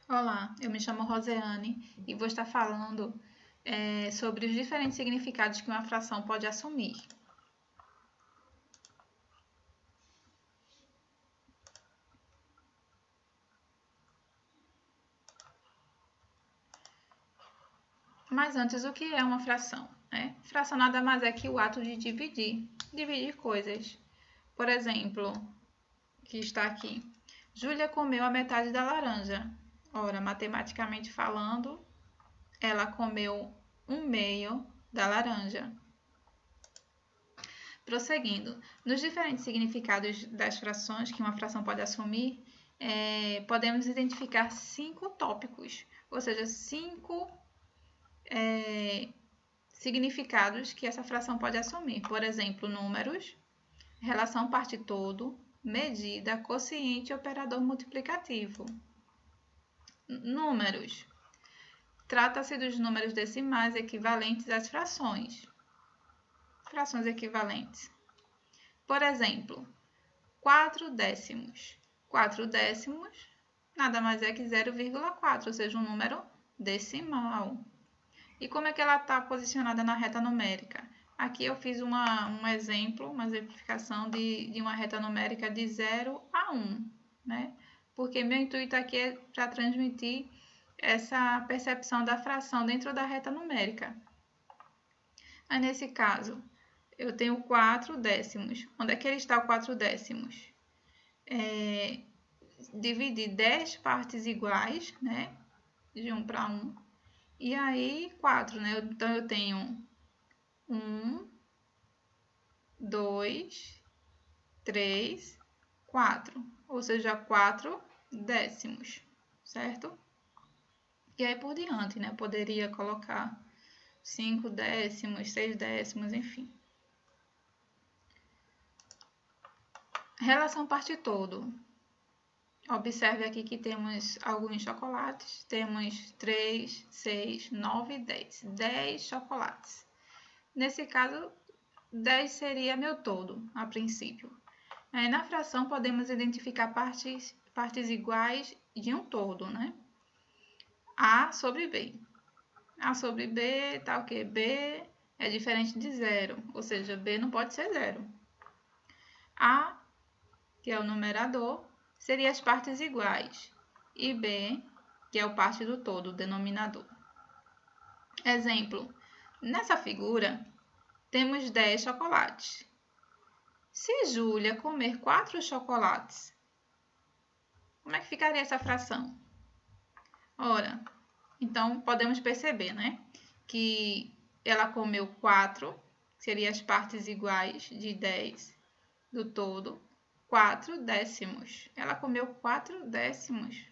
Olá, eu me chamo Roseane e vou estar falando sobre os diferentes significados que uma fração pode assumir. Mas antes, o que é uma fração? Fração nada mais é que o ato de dividir coisas. Por exemplo, que está aqui, Júlia comeu a metade da laranja. Ora, matematicamente falando, ela comeu 1/2 da laranja. Prosseguindo, nos diferentes significados das frações que uma fração pode assumir, podemos identificar 5 tópicos, ou seja, 5 significados que essa fração pode assumir. Por exemplo, números, relação parte-todo, medida, quociente e operador multiplicativo. Números. Trata-se dos números decimais equivalentes às frações. Frações equivalentes. Por exemplo, 4 décimos. 4 décimos nada mais é que 0,4, ou seja, um número decimal. E como é que ela está posicionada na reta numérica? Aqui eu fiz um exemplo, uma exemplificação de uma reta numérica de 0 a 1, né? Porque meu intuito aqui é para transmitir essa percepção da fração dentro da reta numérica. Aí, nesse caso, eu tenho 4 décimos. Onde é que ele está o 4 décimos? Dividir 10 partes iguais, né? De 1 para 1. E aí, 4, né? Então, eu tenho 1, 2, 3, 4. Ou seja, 4 décimos, certo? E aí, por diante, né? Eu poderia colocar 5 décimos, 6 décimos, enfim. Relação parte-todo. Observe aqui que temos alguns chocolates. Temos 3, 6, 9 e 10. 10 chocolates. Nesse caso, 10 seria meu todo, a princípio. Na fração, podemos identificar partes iguais de um todo, né? A sobre B. A sobre B tá o quê? B é diferente de zero, ou seja, B não pode ser zero. A, que é o numerador, seria as partes iguais. E B, que é o parte do todo, o denominador. Exemplo, nessa figura, temos 10 chocolates. Se Júlia comer 4 chocolates, como é que ficaria essa fração? Ora, então podemos perceber, né? Que ela comeu 4, seria as partes iguais de 10 do todo, 4 décimos. Ela comeu 4 décimos.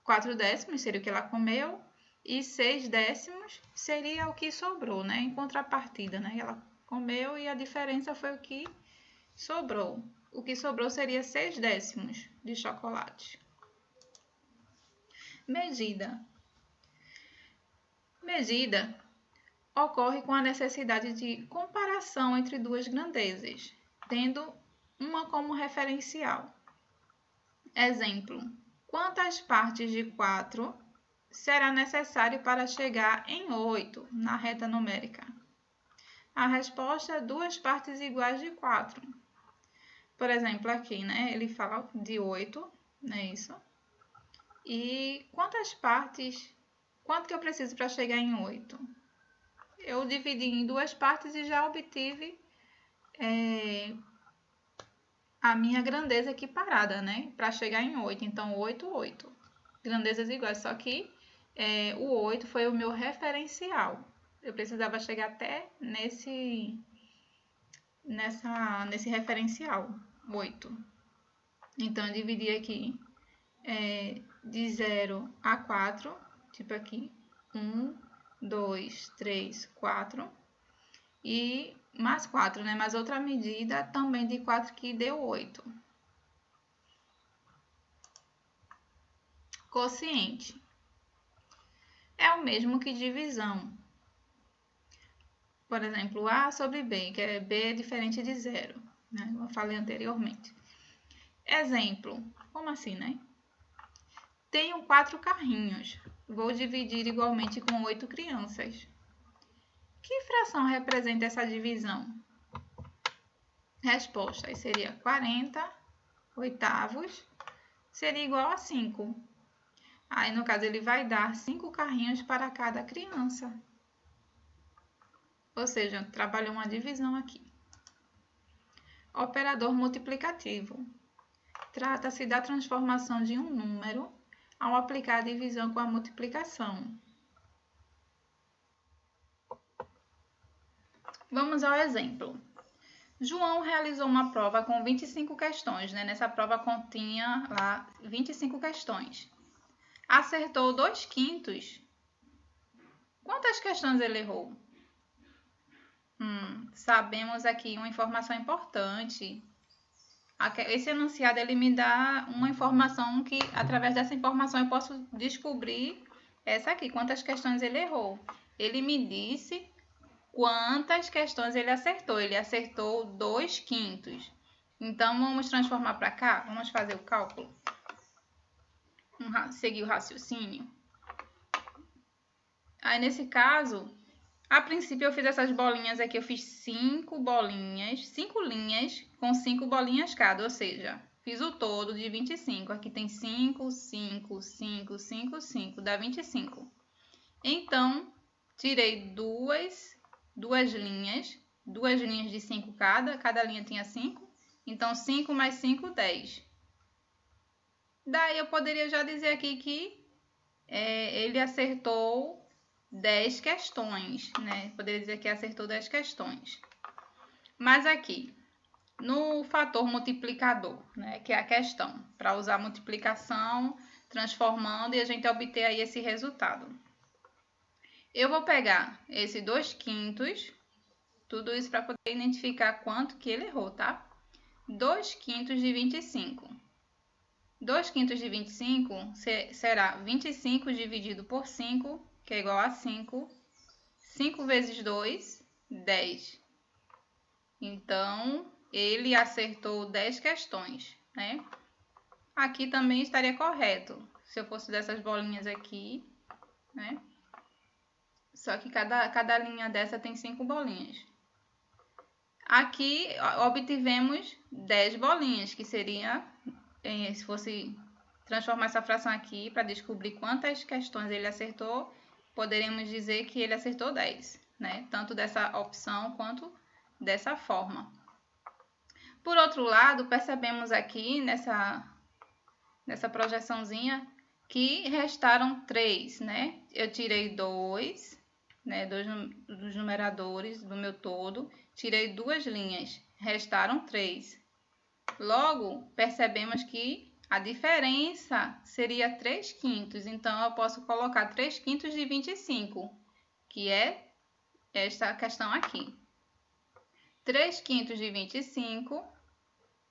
4 décimos seria o que ela comeu e 6 décimos seria o que sobrou, né? Em contrapartida, né? Ela comeu e a diferença foi o que sobrou. O que sobrou seria 6 décimos de chocolate. Medida. Medida ocorre com a necessidade de comparação entre duas grandezas, tendo uma como referencial. Exemplo, quantas partes de 4 será necessário para chegar em 8 na reta numérica? A resposta é 2 partes iguais de 4. Por exemplo, aqui, né, ele fala de 8, não é isso? E quanto que eu preciso para chegar em 8? Eu dividi em 2 partes e já obtive a minha grandeza equiparada, né? Para chegar em 8. Então, 8, 8. Grandezas iguais, só que o 8 foi o meu referencial. Eu precisava chegar até nesse referencial, 8. Então, eu dividi aqui de 0 a 4, tipo aqui, 1, 2, 3, 4. E mais 4, né? Mais outra medida também de 4 que deu 8. Quociente. É o mesmo que divisão. Por exemplo, A sobre B, que é B é diferente de 0, né? Eu falei anteriormente. Exemplo, como assim, né? Tenho 4 carrinhos. Vou dividir igualmente com 8 crianças. Que fração representa essa divisão? Resposta, aí seria 40 oitavos, seria igual a 5. Aí, no caso, ele vai dar 5 carrinhos para cada criança. Ou seja, trabalhou uma divisão aqui. Operador multiplicativo. Trata-se da transformação de um número ao aplicar a divisão com a multiplicação. Vamos ao exemplo. João realizou uma prova com 25 questões, né? Nessa prova continha lá 25 questões. Acertou 2/5. Quantas questões ele errou? Sabemos aqui uma informação importante. Esse enunciado ele me dá uma informação que, através dessa informação, eu posso descobrir essa aqui, quantas questões ele errou. Ele me disse quantas questões ele acertou. Ele acertou 2/5. Então, vamos transformar para cá? Vamos fazer o cálculo? Seguir o raciocínio. Aí, nesse caso, a princípio eu fiz essas bolinhas aqui, eu fiz 5 bolinhas, 5 linhas com 5 bolinhas cada, ou seja, fiz o todo de 25. Aqui tem 5, 5, 5, 5, 5, dá 25. Então, tirei duas linhas de 5 cada linha tinha 5. Então, 5 mais 5, 10. Daí eu poderia já dizer aqui que ele acertou 10 questões, né? Poderia dizer que acertou 10 questões. Mas aqui, no fator multiplicador, né? Que é a questão, para usar a multiplicação, transformando e a gente obter aí esse resultado. Eu vou pegar esse 2/5, tudo isso para poder identificar quanto que ele errou, tá? 2/5 de 25. 2/5 de 25 será 25 dividido por 5, que é igual a 5. 5 vezes 2, 10. Então, ele acertou 10 questões, né? Aqui também estaria correto, se eu fosse dessas bolinhas aqui, né? Só que cada linha dessa tem 5 bolinhas. Aqui, obtivemos 10 bolinhas, que seria, se fosse transformar essa fração aqui para descobrir quantas questões ele acertou, poderíamos dizer que ele acertou 10, né? Tanto dessa opção quanto dessa forma. Por outro lado, percebemos aqui nessa projeçãozinha que restaram 3, né? Eu tirei 2, né? 2 dos numeradores do meu todo, tirei 2 linhas, restaram 3. Logo, percebemos que a diferença seria 3/5, então eu posso colocar 3/5 de 25, que é esta questão aqui. 3/5 de 25,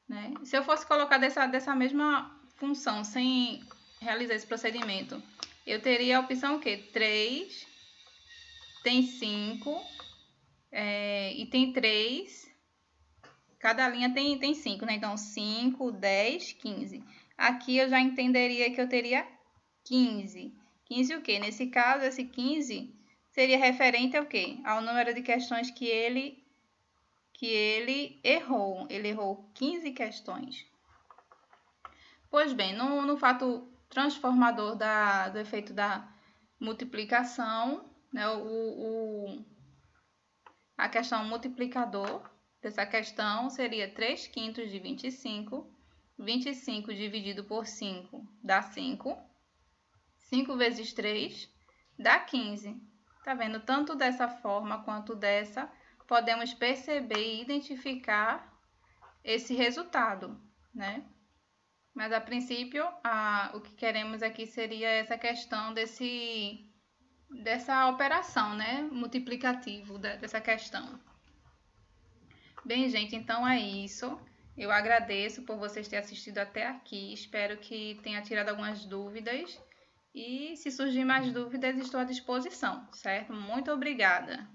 né? Se eu fosse colocar dessa mesma função, sem realizar esse procedimento, eu teria a opção o quê? 3, tem 5, e tem 3, cada linha tem 5, né? Então, 5, 10, 15. Aqui eu já entenderia que eu teria 15. 15 o quê? Nesse caso, esse 15 seria referente ao quê? Ao número de questões que ele errou. Ele errou 15 questões. Pois bem, no fato transformador do efeito da multiplicação, né, a questão multiplicador dessa questão seria 3/5 de 25. 25 dividido por 5 dá 5. 5 vezes 3 dá 15. Tá vendo? Tanto dessa forma quanto dessa, podemos perceber e identificar esse resultado, né? Mas, a princípio, o que queremos aqui seria essa questão dessa operação, né? Multiplicativo dessa questão. Bem, gente, então é isso. Eu agradeço por vocês terem assistido até aqui. Espero que tenha tirado algumas dúvidas. E se surgir mais dúvidas, estou à disposição, certo? Muito obrigada!